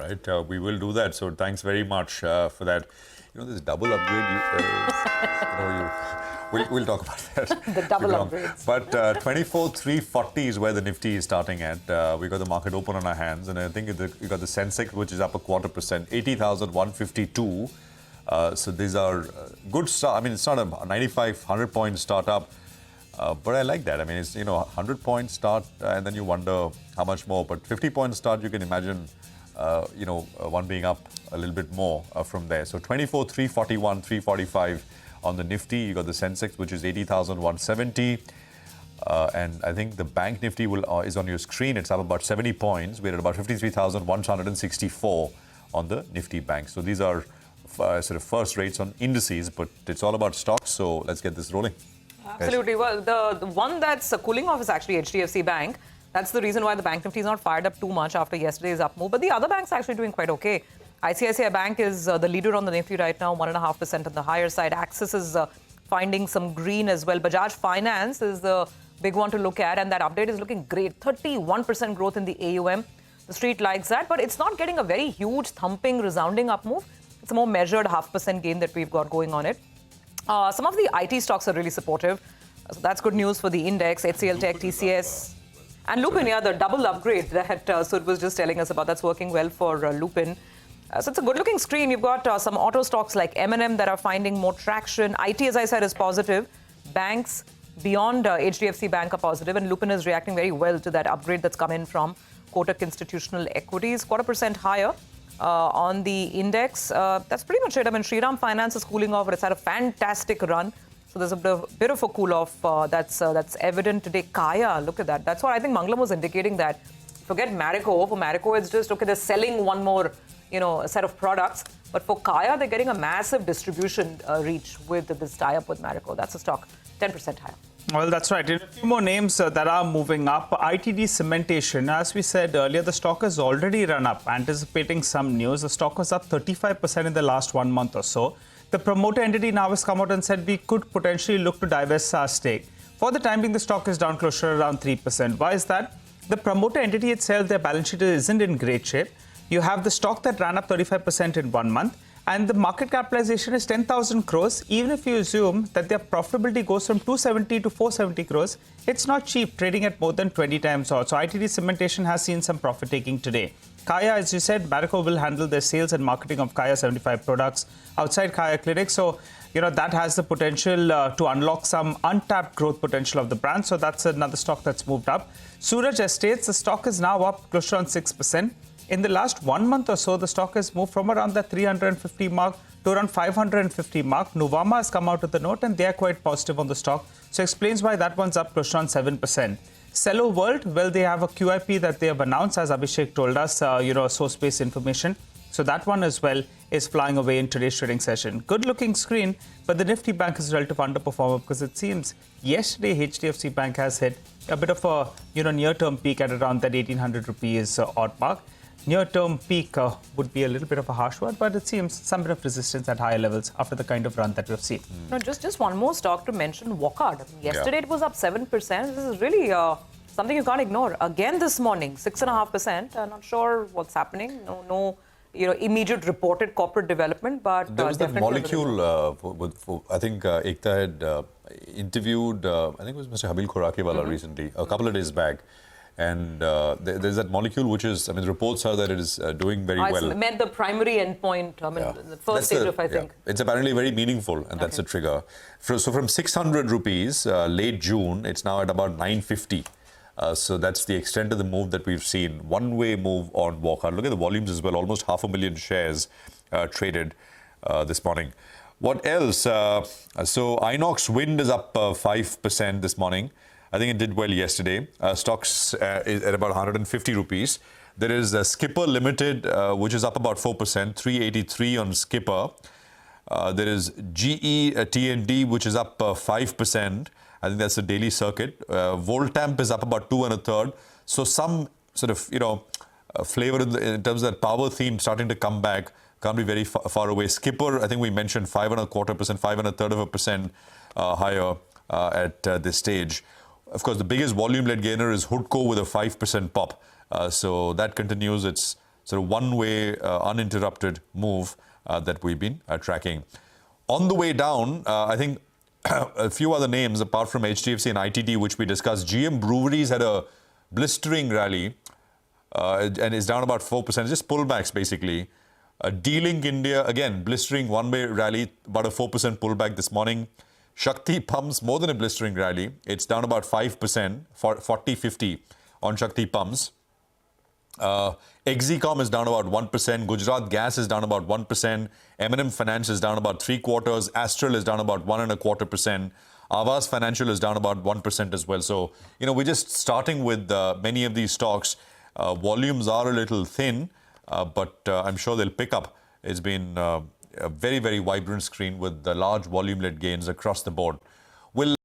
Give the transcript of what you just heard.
right, we will do that. So thanks very much for that. This double upgrade, we'll talk about that. The double upgrades. But 24,340 is where the Nifty is starting at. We got the market open on our hands, and I think we got the Sensex, which is up 0.25%, 80,152. So these are good start. I mean, it's not a 95, 100-point start up, but I like that. I mean, it's 100-point start, and then you wonder how much more. But 50-point start, you can imagine, one being up a little bit more from there. So 24,341, 345 on the Nifty. You got the Sensex, which is 80,170. And I think the Bank Nifty is on your screen. It's up about 70 points. We're at about 53,164 on the Nifty Bank. So these are sort of first rates on indices, but it's all about stocks. So let's get this rolling. Absolutely. Well, the one that's cooling off is actually HDFC Bank. That's the reason why the Bank Nifty is not fired up too much after yesterday's up move. But the other banks are actually doing quite okay. ICICI Bank is the leader on the Nifty right now, 1.5% on the higher side. Axis is finding some green as well. Bajaj Finance is the big one to look at, and that update is looking great. 31% growth in the AUM. The street likes that, but it's not getting a very huge, thumping, resounding up move. It's a more measured 0.5% gain that we've got going on it. Some of the IT stocks are really supportive. So that's good news for the index. HCL Tech, TCS, and Lupin, the double upgrade that Sud was just telling us about. That's working well for Lupin. So it's a good-looking screen. You've got some auto stocks like M&M that are finding more traction. IT, as I said, is positive. Banks beyond HDFC Bank are positive, and Lupin is reacting very well to that upgrade that's come in from Kotak Institutional Equities, 0.25% higher on the index. That's pretty much it. I mean, Shriram Finance is cooling off, but it's had a fantastic run. So there's a bit of a cool-off that's evident today. Kaya, look at that. That's what I think Mangalam was indicating that. Forget Marico. For Marico, it's just, okay, they're selling one more a set of products. But for Kaya, they're getting a massive distribution reach with this tie-up with Marico. That's a stock 10% higher. Well, that's right. In a few more names that are moving up. ITD Cementation, as we said earlier, the stock has already run up, anticipating some news. The stock was up 35% in the last 1 month or so. The promoter entity now has come out and said we could potentially look to divest our stake. For the time being, the stock is down closer to around 3%. Why is that? The promoter entity itself, their balance sheet isn't in great shape. You have the stock that ran up 35% in 1 month, and the market capitalization is 10,000 crores. Even if you assume that their profitability goes from 270 to 470 crores, it's not cheap, trading at more than 20 times odds. So ITD Cementation has seen some profit taking today. Kaya, as you said, Marico will handle the sales and marketing of Kaya 75 products outside Kaya Clinic. So, that has the potential to unlock some untapped growth potential of the brand. So that's another stock that's moved up. Suraj Estates, the stock is now up close to around 6%. In the last 1 month or so, the stock has moved from around the 350 mark to around 550 mark. Nuvama has come out with a note, and they are quite positive on the stock. So explains why that one's up close to around 7%. Cello World, well, they have a QIP that they have announced, as Abhishek told us, source-based information. So that one as well is flying away in today's trading session. Good-looking screen, but the Nifty Bank is a relative underperformer because it seems yesterday HDFC Bank has hit a bit of a near-term peak at around that 1,800 rupees odd mark. Near-term peak would be a little bit of a harsh word, but it seems some bit of resistance at higher levels after the kind of run that we've seen. No, just one more stock to mention, Walkard. Yesterday it was up 7%. This is really something you can't ignore. Again this morning, 6.5%. I'm not sure what's happening. No, immediate reported corporate development, but there was that molecule. I think Ekta had interviewed. I think it was Mr. Habil Khorakiwala recently, a couple of days back. And there's that molecule which is, the reports are that it is doing very well. It's met the primary endpoint, the first stage, I think. It's apparently very meaningful, and that's a trigger. So from 600 rupees late June, it's now at about 950. So that's the extent of the move that we've seen. One-way move on Walker. Look at the volumes as well. Almost 500,000 shares traded this morning. What else? So Inox Wind is up 5% this morning. I think it did well yesterday. Stocks is at about 150 rupees. There is Skipper Limited, which is up about 4%, 383 on Skipper. There is GE T&D, which is up 5%. I think that's a daily circuit. Voltamp is up about 2 1/3. So some sort of, flavor in terms of that power theme starting to come back. Can't be very far away. Skipper, I think we mentioned 5.25%, 5 1/3% higher at this stage. Of course, the biggest volume-led gainer is Hoodco with a 5% pop. So that continues its sort of one-way, uninterrupted move that we've been tracking. On the way down, I think a few other names apart from HDFC and ITT, which we discussed. GM Breweries had a blistering rally and is down about 4%, just pullbacks basically. D-Link India, again, blistering one-way rally, about a 4% pullback this morning. Shakti Pumps, more than a blistering rally. It's down about 5%, 40-50 on Shakti Pumps. Exicom is down about 1%. Gujarat Gas is down about 1%. M&M Finance is down about 3/4. Astral is down about 1.25%. Avas Financial is down about 1% as well. So, we're just starting with many of these stocks. Volumes are a little thin, but I'm sure they'll pick up. It's been a very, very vibrant screen with the large volume-led gains across the board. We'll